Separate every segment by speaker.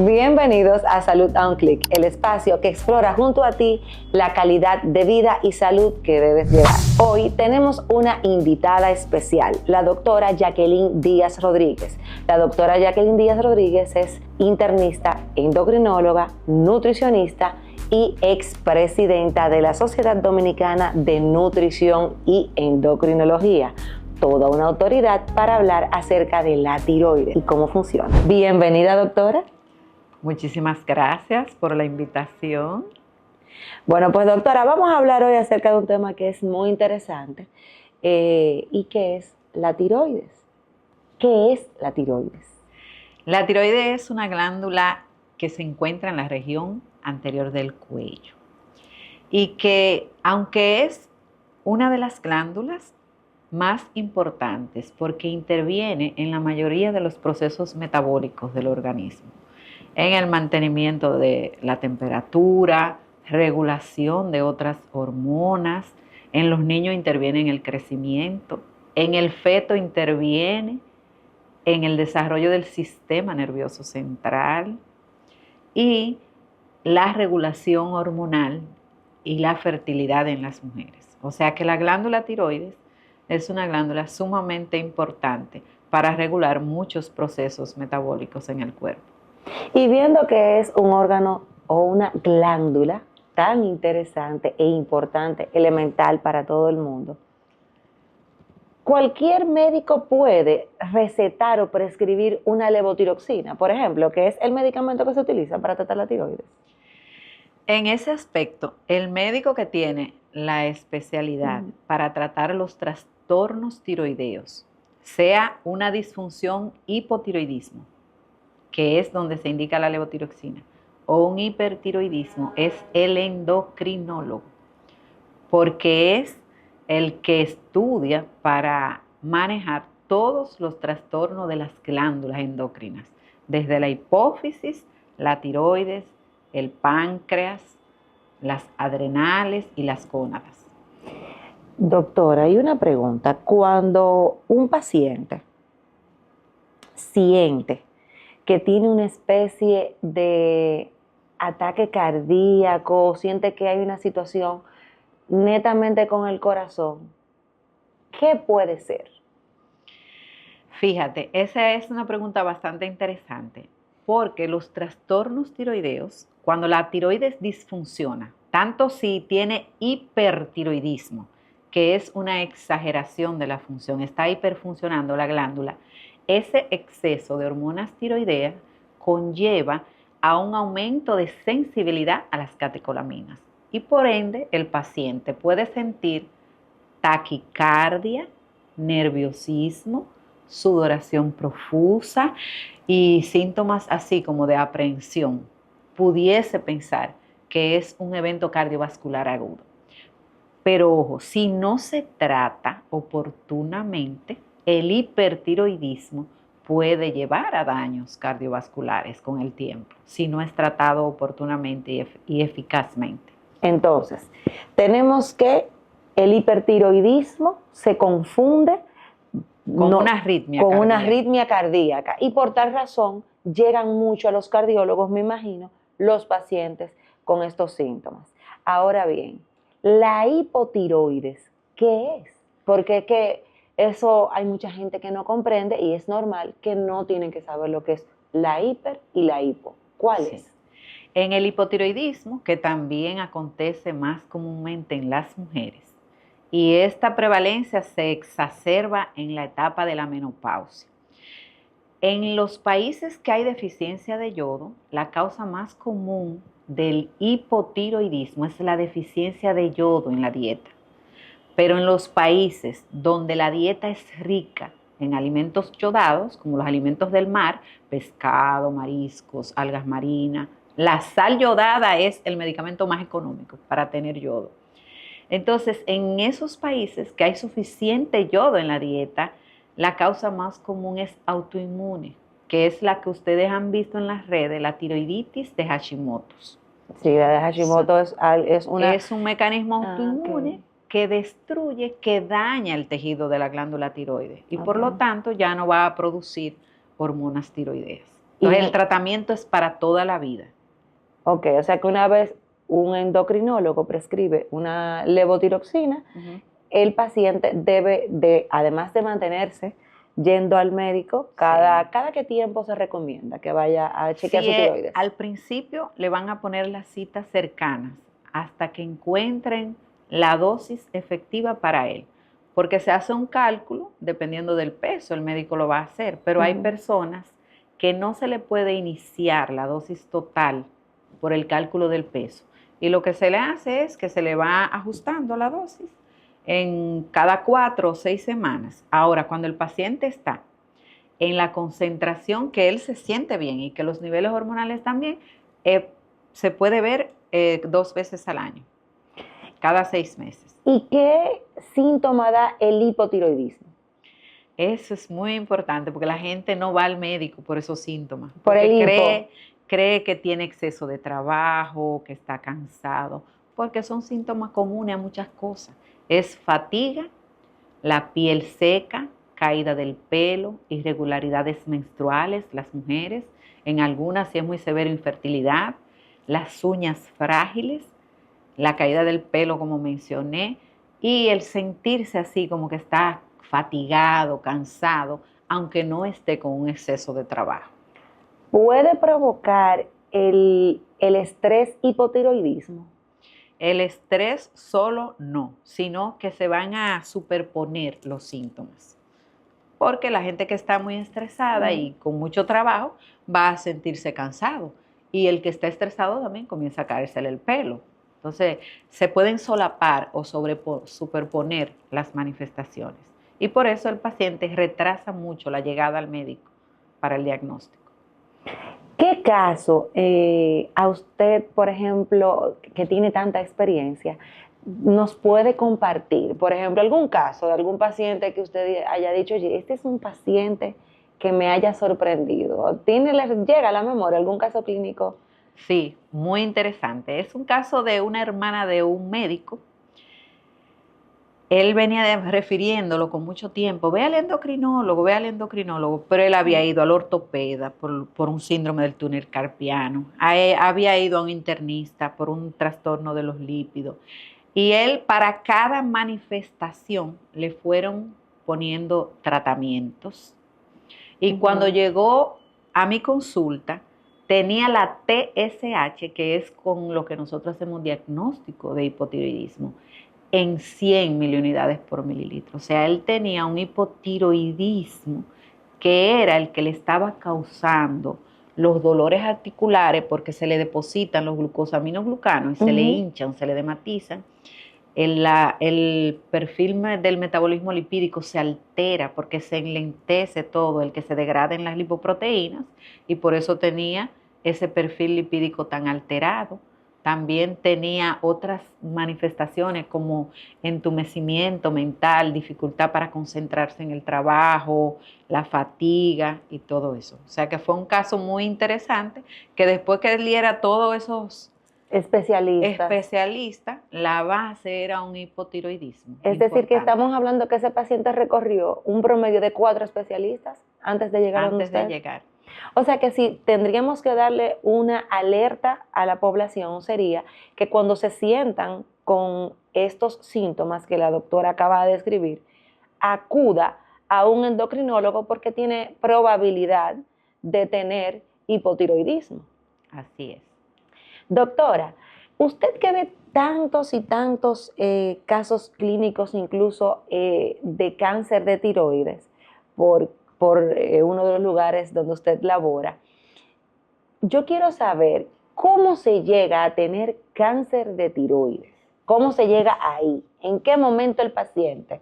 Speaker 1: Bienvenidos a Salud a un Clic, el espacio que explora junto a ti la calidad de vida y salud que debes llevar. Hoy tenemos una invitada especial, la doctora Jacqueline Díaz Rodríguez. La doctora Jacqueline Díaz Rodríguez es internista, endocrinóloga, nutricionista y expresidenta de la Sociedad Dominicana de Nutrición y Endocrinología. Toda una autoridad para hablar acerca de la tiroides y cómo funciona. Bienvenida, doctora.
Speaker 2: Muchísimas gracias por la invitación.
Speaker 1: Bueno, pues doctora, vamos a hablar hoy acerca de un tema que es muy interesante y que es la tiroides. ¿Qué es la tiroides?
Speaker 2: La tiroides es una glándula que se encuentra en la región anterior del cuello y que, aunque es una de las glándulas más importantes porque interviene en la mayoría de los procesos metabólicos del organismo, en el mantenimiento de la temperatura, regulación de otras hormonas, en los niños interviene en el crecimiento, en el feto interviene en el desarrollo del sistema nervioso central y la regulación hormonal y la fertilidad en las mujeres. O sea que la glándula tiroides es una glándula sumamente importante para regular muchos procesos metabólicos en el cuerpo.
Speaker 1: Y viendo que es un órgano o una glándula tan interesante e importante, elemental para todo el mundo, cualquier médico puede recetar o prescribir una levotiroxina, por ejemplo, que es el medicamento que se utiliza para tratar la tiroides.
Speaker 2: En ese aspecto, el médico que tiene la especialidad para tratar los trastornos tiroideos, sea una disfunción hipotiroidismo, que es donde se indica la levotiroxina, o un hipertiroidismo, es el endocrinólogo, porque es el que estudia para manejar todos los trastornos de las glándulas endocrinas, desde la hipófisis, la tiroides, el páncreas, las adrenales y las gónadas.
Speaker 1: Doctora, hay una pregunta. Cuando un paciente siente que tiene una especie de ataque cardíaco, siente que hay una situación netamente con el corazón, ¿qué puede ser?
Speaker 2: Fíjate, esa es una pregunta bastante interesante, porque los trastornos tiroideos, cuando la tiroides disfunciona, tanto si tiene hipertiroidismo, que es una exageración de la función, está hiperfuncionando la glándula, ese exceso de hormonas tiroideas conlleva a un aumento de sensibilidad a las catecolaminas y por ende el paciente puede sentir taquicardia, nerviosismo, sudoración profusa y síntomas así como de aprehensión. Pudiese pensar que es un evento cardiovascular agudo. Pero ojo, si no se trata oportunamente, el hipertiroidismo puede llevar a daños cardiovasculares con el tiempo, si no es tratado oportunamente y eficazmente.
Speaker 1: Entonces, tenemos que el hipertiroidismo se confunde
Speaker 2: con una
Speaker 1: arritmia cardíaca y por tal razón llegan mucho a los cardiólogos, me imagino, los pacientes con estos síntomas. Ahora bien, la hipotiroides, ¿qué es? Porque que eso hay mucha gente que no comprende y es normal que no tienen que saber lo que es la hiper y la hipo. ¿Cuál es?
Speaker 2: En el hipotiroidismo, que también acontece más comúnmente en las mujeres, y esta prevalencia se exacerba en la etapa de la menopausia. En los países que hay deficiencia de yodo, la causa más común del hipotiroidismo es la deficiencia de yodo en la dieta. Pero en los países donde la dieta es rica en alimentos yodados, como los alimentos del mar, pescado, mariscos, algas marinas, la sal yodada es el medicamento más económico para tener yodo. Entonces, en esos países que hay suficiente yodo en la dieta, la causa más común es autoinmune, que es la que ustedes han visto en las redes, la tiroiditis de Hashimoto.
Speaker 1: Sí, la de Hashimoto es
Speaker 2: un mecanismo autoinmune que destruye, que daña el tejido de la glándula tiroides y por lo tanto ya no va a producir hormonas tiroideas. Entonces el tratamiento es para toda la vida.
Speaker 1: Ok, o sea que una vez un endocrinólogo prescribe una levotiroxina, el paciente debe de, además de mantenerse yendo al médico, cada qué tiempo se recomienda que vaya a chequear su tiroides.
Speaker 2: Al principio le van a poner las citas cercanas hasta que encuentren la dosis efectiva para él, porque se hace un cálculo, dependiendo del peso, el médico lo va a hacer, pero hay personas que no se le puede iniciar la dosis total por el cálculo del peso, y lo que se le hace es que se le va ajustando la dosis en cada 4 o 6 semanas. Ahora, cuando el paciente está en la concentración que él se siente bien y que los niveles hormonales también, se puede ver 2 veces al año, cada 6 meses.
Speaker 1: ¿Y qué síntoma da el hipotiroidismo?
Speaker 2: Eso es muy importante porque la gente no va al médico por esos síntomas.
Speaker 1: Por el
Speaker 2: hipo. Cree que tiene exceso de trabajo, que está cansado, porque son síntomas comunes a muchas cosas. Es fatiga, la piel seca, caída del pelo, irregularidades menstruales, las mujeres, en algunas, si es muy severo, infertilidad, las uñas frágiles, la caída del pelo, como mencioné, y el sentirse así como que está fatigado, cansado, aunque no esté con un exceso de trabajo.
Speaker 1: ¿Puede provocar el estrés hipotiroidismo?
Speaker 2: El estrés solo no, sino que se van a superponer los síntomas. Porque la gente que está muy estresada y con mucho trabajo va a sentirse cansado. Y el que está estresado también comienza a caérsele el pelo. Entonces, se pueden solapar o superponer las manifestaciones. Y por eso el paciente retrasa mucho la llegada al médico para el diagnóstico.
Speaker 1: ¿Qué caso a usted, por ejemplo, que tiene tanta experiencia, nos puede compartir? Por ejemplo, algún caso de algún paciente que usted haya dicho, oye, este es un paciente que me haya sorprendido. ¿Llega a la memoria algún caso clínico?
Speaker 2: Sí, muy interesante. Es un caso de una hermana de un médico. Él venía refiriéndolo con mucho tiempo, ve al endocrinólogo, pero él había ido al ortopeda por un síndrome del túnel carpiano, había ido a un internista por un trastorno de los lípidos, y él para cada manifestación le fueron poniendo tratamientos. Y cuando llegó a mi consulta, tenía la TSH, que es con lo que nosotros hacemos diagnóstico de hipotiroidismo, en 100 miliunidades por mililitro. O sea, él tenía un hipotiroidismo que era el que le estaba causando los dolores articulares porque se le depositan los glucosaminoglutanos y se le hinchan, se le dematizan. El perfil del metabolismo lipídico se altera porque se enlentece todo, el que se degrada en las lipoproteínas, y por eso tenía ese perfil lipídico tan alterado. También tenía otras manifestaciones como entumecimiento mental, dificultad para concentrarse en el trabajo, la fatiga y todo eso. O sea que fue un caso muy interesante que después que él diera todos esos especialistas, la base era un hipotiroidismo.
Speaker 1: Es decir, que estamos hablando que ese paciente recorrió un promedio de 4 especialistas antes de llegar a usted.
Speaker 2: Antes de llegar.
Speaker 1: O sea que si tendríamos que darle una alerta a la población sería que cuando se sientan con estos síntomas que la doctora acaba de describir, acuda a un endocrinólogo porque tiene probabilidad de tener hipotiroidismo.
Speaker 2: Así es.
Speaker 1: Doctora, usted que ve tantos y tantos casos clínicos, incluso de cáncer de tiroides, por uno de los lugares donde usted labora, yo quiero saber cómo se llega a tener cáncer de tiroides. ¿Cómo se llega ahí? ¿En qué momento el paciente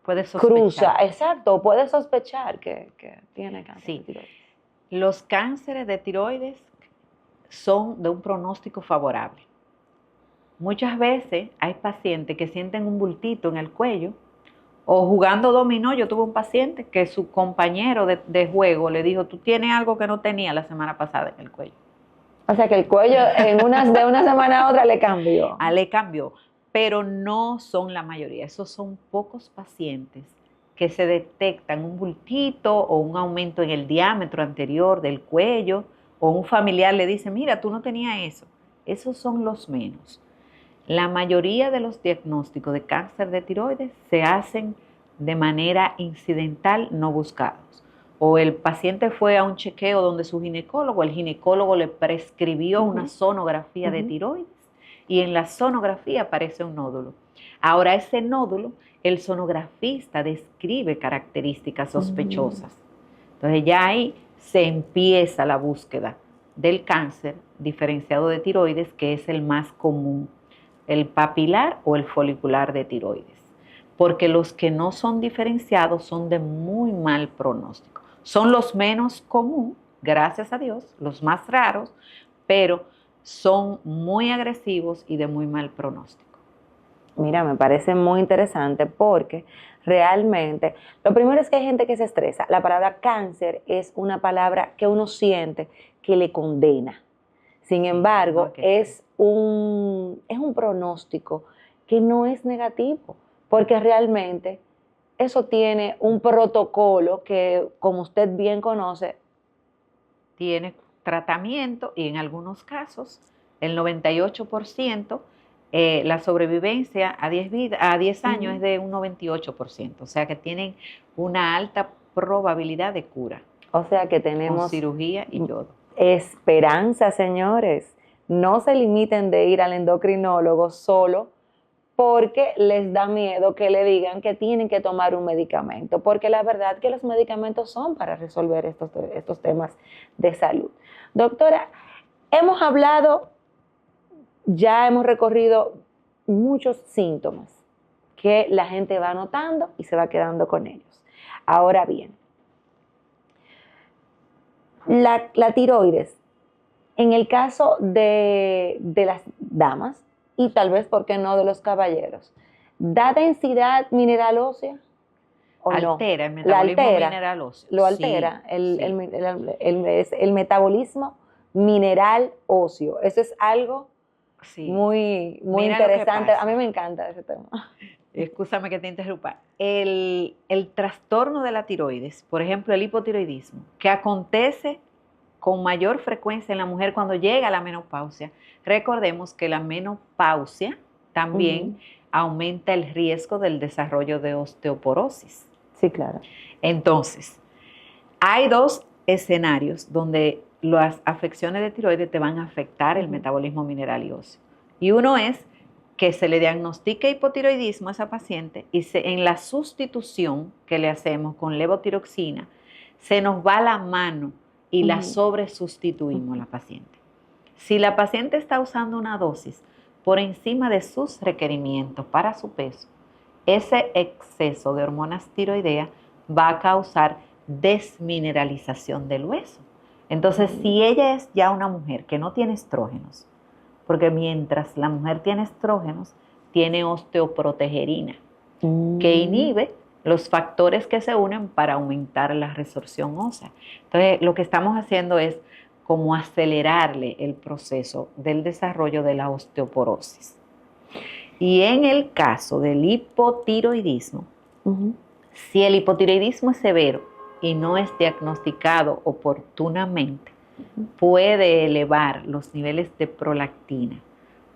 Speaker 2: puede sospechar?
Speaker 1: Puede sospechar que tiene cáncer de tiroides?
Speaker 2: Los cánceres de tiroides son de un pronóstico favorable. Muchas veces hay pacientes que sienten un bultito en el cuello, o jugando dominó. Yo tuve un paciente que su compañero de juego le dijo, tú tienes algo que no tenía la semana pasada en el cuello.
Speaker 1: O sea que el cuello de una semana a otra le cambió.
Speaker 2: Le cambió, pero no son la mayoría. Esos son pocos pacientes que se detectan un bultito o un aumento en el diámetro anterior del cuello, o un familiar le dice, mira, tú no tenías eso. Esos son los menos. La mayoría de los diagnósticos de cáncer de tiroides se hacen de manera incidental, no buscados. O el paciente fue a un chequeo donde su ginecólogo, el ginecólogo le prescribió una sonografía de tiroides y en la sonografía aparece un nódulo. Ahora ese nódulo, el sonografista describe características sospechosas. Entonces ya ahí se empieza la búsqueda del cáncer diferenciado de tiroides, que es el más común, el papilar o el folicular de tiroides. Porque los que no son diferenciados son de muy mal pronóstico. Son los menos comunes, gracias a Dios, los más raros, pero son muy agresivos y de muy mal pronóstico.
Speaker 1: Mira, me parece muy interesante porque realmente, lo primero es que hay gente que se estresa. La palabra cáncer es una palabra que uno siente que le condena. Sin embargo, es un pronóstico que no es negativo, porque realmente eso tiene un protocolo que, como usted bien conoce,
Speaker 2: tiene tratamiento y en algunos casos, el 98%, la sobrevivencia a 10 años es de un 98%, o sea que tienen una alta probabilidad de cura.
Speaker 1: O sea que tenemos
Speaker 2: con cirugía y yodo.
Speaker 1: Esperanza, señores. No se limiten de ir al endocrinólogo solo porque les da miedo que le digan que tienen que tomar un medicamento, porque la verdad que los medicamentos son para resolver estos temas de salud. Doctora, hemos hablado, ya hemos recorrido muchos síntomas que la gente va notando y se va quedando con ellos. Ahora bien, la tiroides, en el caso de las damas, y tal vez, ¿por qué no, de los caballeros, ¿da densidad mineral ósea o
Speaker 2: altera
Speaker 1: no?
Speaker 2: el metabolismo mineral óseo.
Speaker 1: Lo altera,
Speaker 2: sí.
Speaker 1: el metabolismo mineral óseo. Eso es algo muy interesante. A mí me encanta ese tema.
Speaker 2: Excúsame que te interrumpa. El trastorno de la tiroides, por ejemplo, el hipotiroidismo, que acontece con mayor frecuencia en la mujer cuando llega a la menopausia. Recordemos que la menopausia también aumenta el riesgo del desarrollo de osteoporosis.
Speaker 1: Sí, claro.
Speaker 2: Entonces, hay dos escenarios donde las afecciones de tiroides te van a afectar el metabolismo mineral y óseo. Y uno es que se le diagnostique hipotiroidismo a esa paciente y en la sustitución que le hacemos con levotiroxina, se nos va la mano y la sobresustituimos a la paciente. Si la paciente está usando una dosis por encima de sus requerimientos para su peso, ese exceso de hormonas tiroideas va a causar desmineralización del hueso. Entonces, si ella es ya una mujer que no tiene estrógenos, porque mientras la mujer tiene estrógenos, tiene osteoprotegerina, que inhibe los factores que se unen para aumentar la resorción ósea. Entonces, lo que estamos haciendo es como acelerarle el proceso del desarrollo de la osteoporosis. Y en el caso del hipotiroidismo, si el hipotiroidismo es severo y no es diagnosticado oportunamente, puede elevar los niveles de prolactina,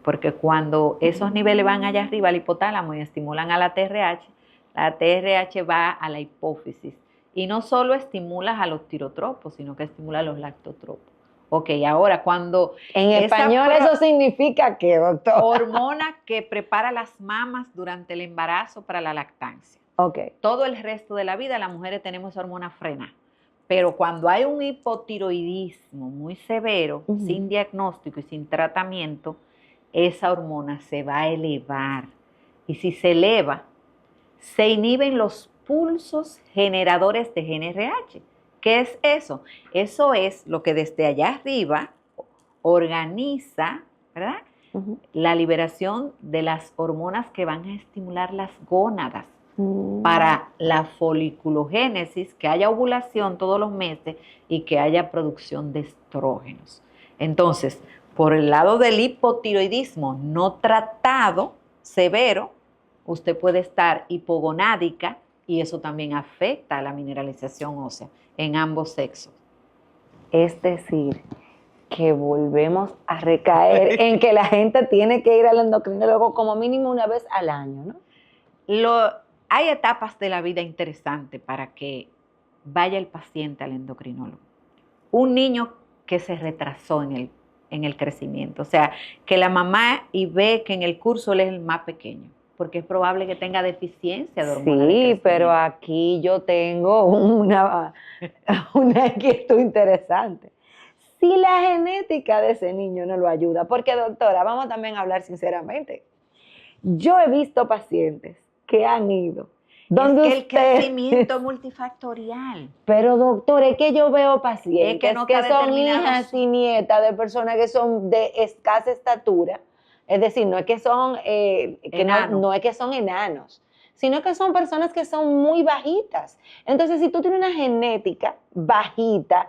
Speaker 2: porque cuando esos niveles van allá arriba al hipotálamo y estimulan a la TRH va a la hipófisis y no solo estimula a los tirotropos, sino que estimula a los lactotropos. Ok, ahora cuando...
Speaker 1: En español eso significa ¿qué, doctor?
Speaker 2: Hormona que prepara las mamas durante el embarazo para la lactancia.
Speaker 1: Ok.
Speaker 2: Todo el resto de la vida las mujeres tenemos esa hormona frena. Pero cuando hay un hipotiroidismo muy severo, sin diagnóstico y sin tratamiento, esa hormona se va a elevar. Y si se eleva, se inhiben los pulsos generadores de GnRH. ¿Qué es eso? Eso es lo que desde allá arriba organiza, ¿verdad? La liberación de las hormonas que van a estimular las gónadas para la foliculogénesis, que haya ovulación todos los meses y que haya producción de estrógenos. Entonces, por el lado del hipotiroidismo no tratado, severo, usted puede estar hipogonádica, y eso también afecta a la mineralización ósea en ambos sexos.
Speaker 1: Es decir, que volvemos a recaer en que la gente tiene que ir al endocrinólogo como mínimo una vez al año, ¿no?
Speaker 2: Hay etapas de la vida interesantes para que vaya el paciente al endocrinólogo. Un niño que se retrasó en el crecimiento, o sea, que la mamá y ve que en el curso él es el más pequeño, porque es probable que tenga deficiencia de hormona de crecimiento.
Speaker 1: Sí, pero aquí yo tengo una inquietud interesante. Si la genética de ese niño no lo ayuda, porque doctora, vamos también a hablar sinceramente. Yo he visto pacientes que han ido donde
Speaker 2: es que el crecimiento multifactorial.
Speaker 1: Pero doctor, es que yo veo pacientes
Speaker 2: que, no
Speaker 1: que son hijas y nietas de personas que son de escasa estatura, es decir, no es que son no es que son enanos, sino que son personas que son muy bajitas. Entonces, si tú tienes una genética bajita,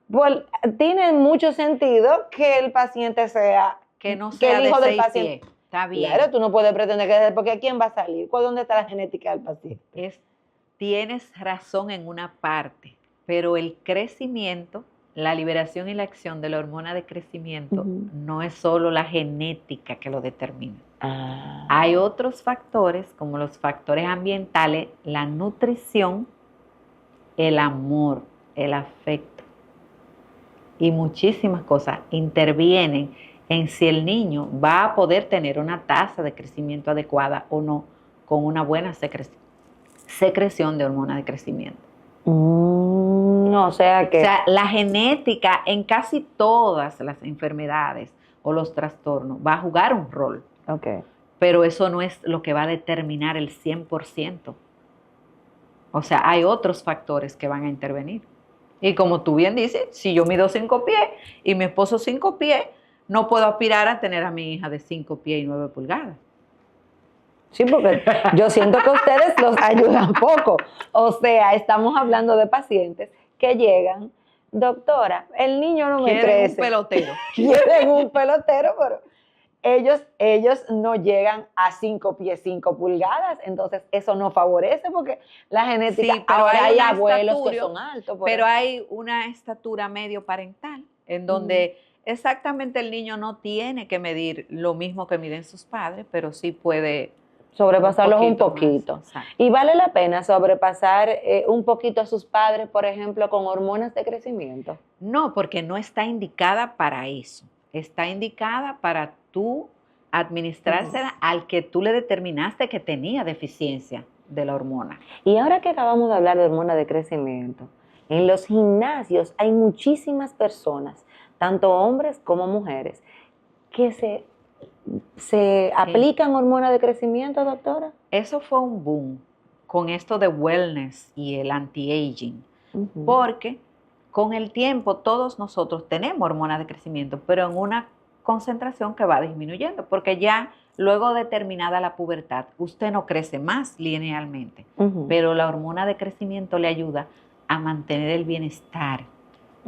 Speaker 1: pues tiene mucho sentido que el paciente sea
Speaker 2: que no sea
Speaker 1: el hijo
Speaker 2: de
Speaker 1: del paciente.
Speaker 2: Pies. Está bien.
Speaker 1: Claro, tú no puedes pretender que, porque ¿quién va a salir? ¿Dónde está la genética del paciente?
Speaker 2: Tienes razón en una parte, pero el crecimiento, la liberación y la acción de la hormona de crecimiento no es solo la genética que lo determina. Hay otros factores, como los factores ambientales, la nutrición, el amor, el afecto y muchísimas cosas intervienen en si el niño va a poder tener una tasa de crecimiento adecuada o no, con una buena secreción de hormona de crecimiento.
Speaker 1: O sea,
Speaker 2: la genética en casi todas las enfermedades o los trastornos va a jugar un rol.
Speaker 1: Okay.
Speaker 2: Pero eso no es lo que va a determinar el 100%. O sea, hay otros factores que van a intervenir. Y como tú bien dices, si yo mido 5 pies y mi esposo 5 pies, no puedo aspirar a tener a mi hija de 5 pies y 9 pulgadas.
Speaker 1: Sí, porque yo siento que ustedes los ayudan poco. O sea, estamos hablando de pacientes que llegan, doctora, el niño no me crece.
Speaker 2: Quieren un pelotero.
Speaker 1: Quieren un pelotero, pero ellos no llegan a 5 pies, 5 pulgadas. Entonces, eso no favorece porque la genética,
Speaker 2: sí, pero
Speaker 1: ahora hay abuelos que son altos.
Speaker 2: Pero hay una estatura medio parental en donde exactamente el niño no tiene que medir lo mismo que miden sus padres, pero sí puede
Speaker 1: sobrepasarlos un poquito. Y vale la pena sobrepasar un poquito a sus padres, por ejemplo, con hormonas de crecimiento.
Speaker 2: No, porque no está indicada para eso. Está indicada para tú administrársela al que tú le determinaste que tenía deficiencia de la hormona.
Speaker 1: Y ahora que acabamos de hablar de hormona de crecimiento, en los gimnasios hay muchísimas personas, tanto hombres como mujeres, que se aplican hormona de crecimiento, doctora.
Speaker 2: Eso fue un boom con esto de wellness y el anti-aging, porque con el tiempo todos nosotros tenemos hormona de crecimiento, pero en una concentración que va disminuyendo, porque ya luego de terminada la pubertad, usted no crece más linealmente, pero la hormona de crecimiento le ayuda a mantener el bienestar,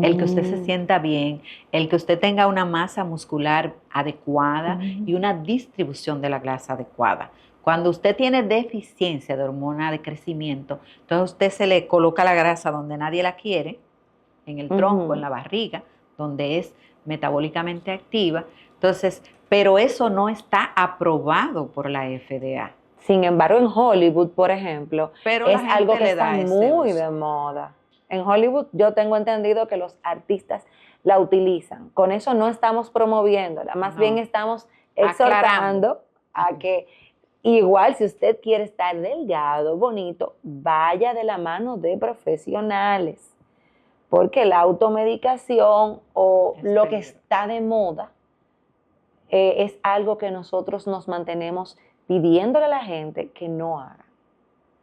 Speaker 2: el que usted se sienta bien, el que usted tenga una masa muscular adecuada y una distribución de la grasa adecuada. Cuando usted tiene deficiencia de hormona de crecimiento, entonces usted se le coloca la grasa donde nadie la quiere, en el tronco, en la barriga, donde es metabólicamente activa. Entonces, pero eso no está aprobado por la FDA.
Speaker 1: Sin embargo, en Hollywood, por ejemplo,
Speaker 2: pero
Speaker 1: es algo que está muy de moda. En Hollywood yo tengo entendido que los artistas la utilizan. Con eso no estamos promoviéndola, más bien estamos exhortando a que igual si usted quiere estar delgado, bonito, vaya de la mano de profesionales. Porque la automedicación o lo que está de moda es algo que nosotros nos mantenemos pidiéndole a la gente que no haga.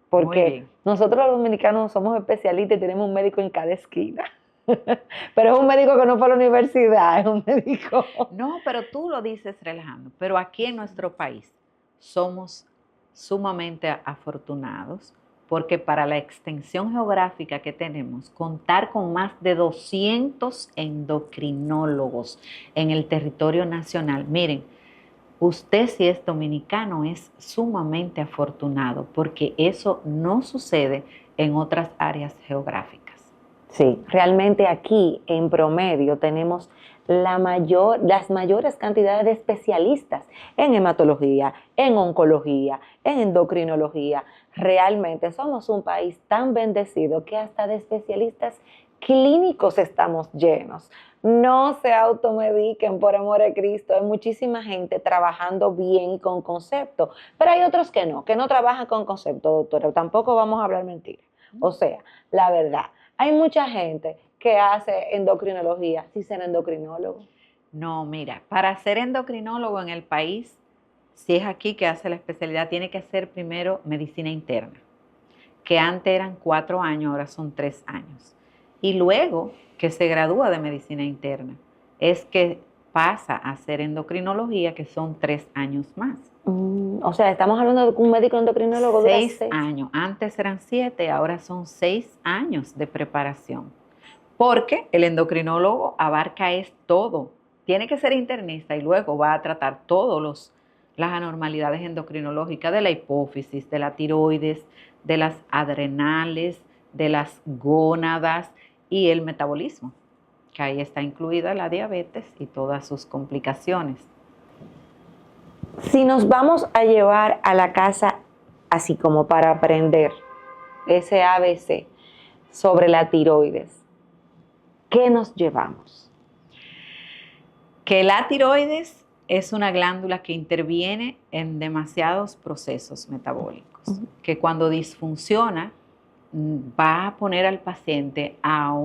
Speaker 1: Porque nosotros los dominicanos somos especialistas y tenemos un médico en cada esquina. Pero es un médico que no fue a la universidad, es un médico.
Speaker 2: No, pero tú lo dices relajando. Pero aquí en nuestro país somos sumamente afortunados porque para la extensión geográfica que tenemos, contar con más de 200 endocrinólogos en el territorio nacional. Miren, usted si es dominicano es sumamente afortunado porque eso no sucede en otras áreas geográficas.
Speaker 1: Sí, realmente aquí en promedio tenemos las mayores cantidades de especialistas en hematología, en oncología, en endocrinología. Realmente somos un país tan bendecido que hasta de especialistas clínicos estamos llenos. No se automediquen, por amor a Cristo. Hay muchísima gente trabajando bien y con concepto, pero hay otros que no trabajan con concepto, doctora. Tampoco vamos a hablar mentira. O sea, la verdad. Hay mucha gente que hace endocrinología sin ser endocrinólogo.
Speaker 2: No, mira, para ser endocrinólogo en el país, si es aquí que hace la especialidad, tiene que hacer primero medicina interna, que antes eran 4 años, ahora son 3 años. Y luego que se gradúa de medicina interna, es que pasa a hacer endocrinología, que son 3 años más.
Speaker 1: O sea, estamos hablando de que un médico endocrinólogo dura
Speaker 2: 6 años, antes eran 7, ahora son 6 años de preparación. Porque el endocrinólogo abarca es todo. Tiene que ser internista y luego va a tratar todas las anormalidades endocrinológicas de la hipófisis, de la tiroides, de las adrenales, de las gónadas y el metabolismo, que ahí está incluida la diabetes y todas sus complicaciones.
Speaker 1: Si nos vamos a llevar a la casa así como para aprender ese ABC sobre la tiroides, ¿qué nos llevamos?
Speaker 2: Que la tiroides es una glándula que interviene en demasiados procesos metabólicos, que cuando disfunciona va a poner al paciente a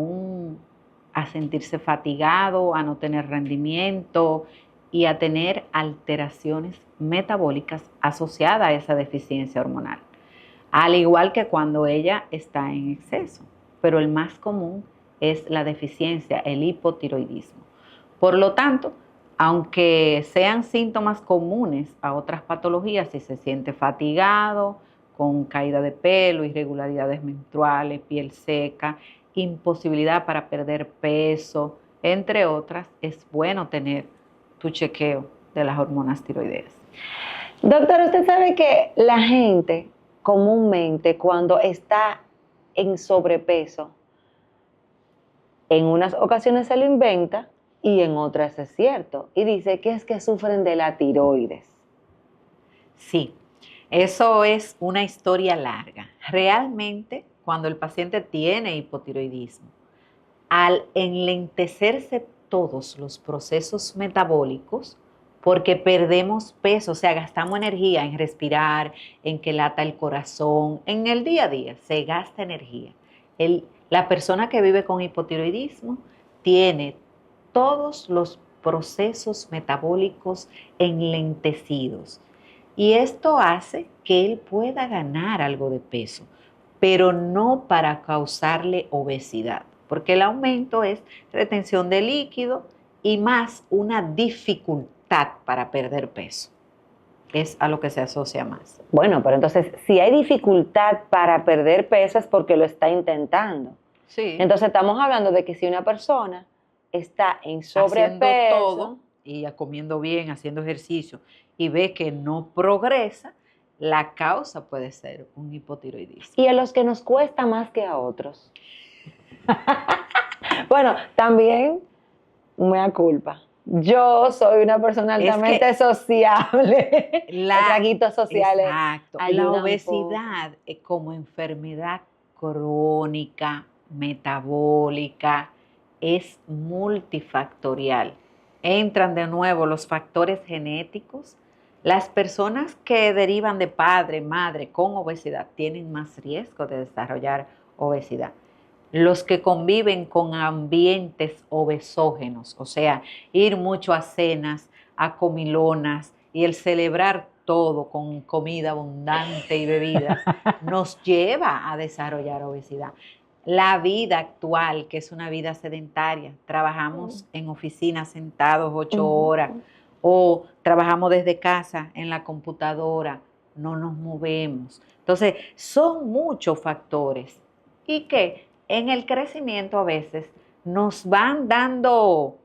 Speaker 2: sentirse fatigado, a no tener rendimiento y a tener alteraciones metabólicas asociadas a esa deficiencia hormonal. Al igual que cuando ella está en exceso, pero el más común es la deficiencia, el hipotiroidismo. Por lo tanto, aunque sean síntomas comunes a otras patologías, si se siente fatigado, con caída de pelo, irregularidades menstruales, piel seca, imposibilidad para perder peso, entre otras, es bueno tener tu chequeo de las hormonas tiroideas.
Speaker 1: Doctora, usted sabe que la gente comúnmente cuando está en sobrepeso, en unas ocasiones se lo inventa y en otras es cierto. Y dice que es que sufren de la tiroides.
Speaker 2: Sí, eso es una historia larga. Realmente, cuando el paciente tiene hipotiroidismo, al enlentecerse todos los procesos metabólicos, porque perdemos peso, o sea, gastamos energía en respirar, en que lata el corazón, en el día a día se gasta energía. La persona que vive con hipotiroidismo tiene todos los procesos metabólicos enlentecidos y esto hace que él pueda ganar algo de peso, pero no para causarle obesidad, porque el aumento es retención de líquido y más una dificultad para perder peso. Es a lo que se asocia más.
Speaker 1: Bueno, pero entonces, si hay dificultad para perder peso es porque lo está intentando.
Speaker 2: Sí.
Speaker 1: Entonces, estamos hablando de que si una persona está en sobrepeso,
Speaker 2: haciendo todo y comiendo bien, haciendo ejercicio y ve que no progresa, la causa puede ser un hipotiroidismo.
Speaker 1: Y a los que nos cuesta más que a otros. Bueno, también, mea culpa. Yo soy una persona altamente sociable. Los traguitos sociales.
Speaker 2: Exacto. La obesidad como enfermedad crónica, metabólica, es multifactorial. Entran de nuevo los factores genéticos. Las personas que derivan de padre, madre con obesidad tienen más riesgo de desarrollar obesidad. Los que conviven con ambientes obesógenos, o sea, ir mucho a cenas, a comilonas y el celebrar todo con comida abundante y bebidas, nos lleva a desarrollar obesidad. La vida actual, que es una vida sedentaria, trabajamos en oficinas sentados 8 horas o trabajamos desde casa en la computadora, no nos movemos. Entonces, son muchos factores y que en el crecimiento a veces nos van dando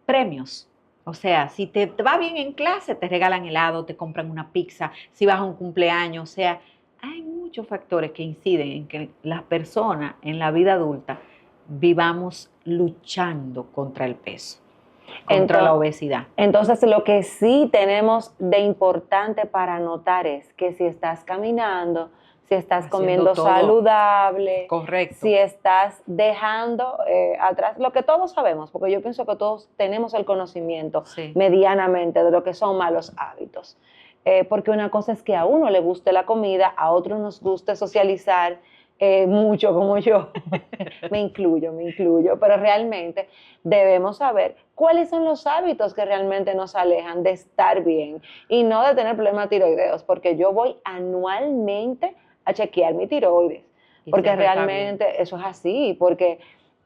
Speaker 2: premios O sea, si te va bien en clase, te regalan helado, te compran una pizza, si vas a un cumpleaños, o sea, hay muchos factores que inciden en que las personas en la vida adulta vivamos luchando contra el peso, contra la obesidad.
Speaker 1: Entonces, lo que sí tenemos de importante para notar es que si estás caminando, si estás
Speaker 2: Haciendo
Speaker 1: comiendo
Speaker 2: todo
Speaker 1: saludable,
Speaker 2: correcto.
Speaker 1: si estás dejando atrás lo que todos sabemos, porque yo pienso que todos tenemos el conocimiento
Speaker 2: Sí.
Speaker 1: medianamente de lo que son malos hábitos. Porque una cosa es que a uno le guste la comida, a otro nos guste socializar mucho como yo. me incluyo, pero realmente debemos saber cuáles son los hábitos que realmente nos alejan de estar bien y no de tener problemas tiroideos, porque yo voy anualmente a chequear mi tiroides,
Speaker 2: Y
Speaker 1: porque
Speaker 2: siempre está
Speaker 1: realmente eso es así, porque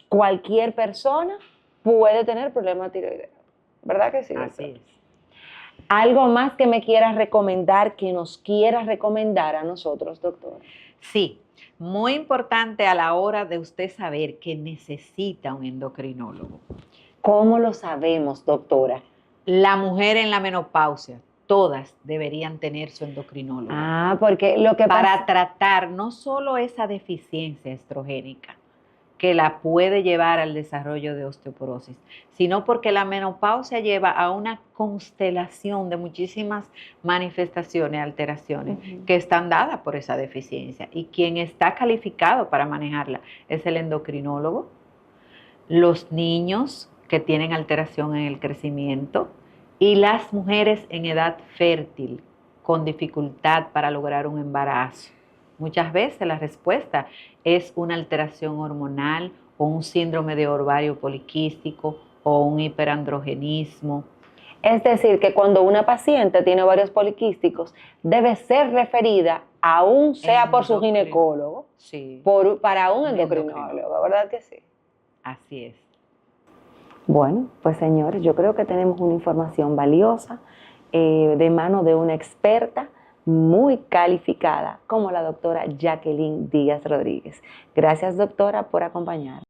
Speaker 1: cualquier persona puede tener problemas tiroideos, ¿verdad que sí, doctor?
Speaker 2: Así es.
Speaker 1: ¿Algo más que me quieras recomendar, que nos quieras recomendar a nosotros, doctor?
Speaker 2: Sí, muy importante a la hora de usted saber que necesita un endocrinólogo.
Speaker 1: ¿Cómo lo sabemos, doctora?
Speaker 2: La mujer en la menopausia, todas deberían tener su endocrinólogo.
Speaker 1: Ah, porque lo que
Speaker 2: para
Speaker 1: pasa...
Speaker 2: tratar no solo esa deficiencia estrogénica que la puede llevar al desarrollo de osteoporosis, sino porque la menopausia lleva a una constelación de muchísimas manifestaciones, alteraciones que están dadas por esa deficiencia. Y quien está calificado para manejarla es el endocrinólogo, los niños que tienen alteración en el crecimiento y las mujeres en edad fértil con dificultad para lograr un embarazo. Muchas veces la respuesta es una alteración hormonal o un síndrome de ovario poliquístico o un hiperandrogenismo.
Speaker 1: Es decir, que cuando una paciente tiene ovarios poliquísticos, debe ser referida, aún sea por su ginecólogo,
Speaker 2: sí,
Speaker 1: para un endocrinólogo, ¿verdad que sí?
Speaker 2: Así es.
Speaker 1: Bueno, pues señores, yo creo que tenemos una información valiosa de mano de una experta muy calificada como la doctora Jacqueline Díaz Rodríguez. Gracias, doctora, por acompañarnos.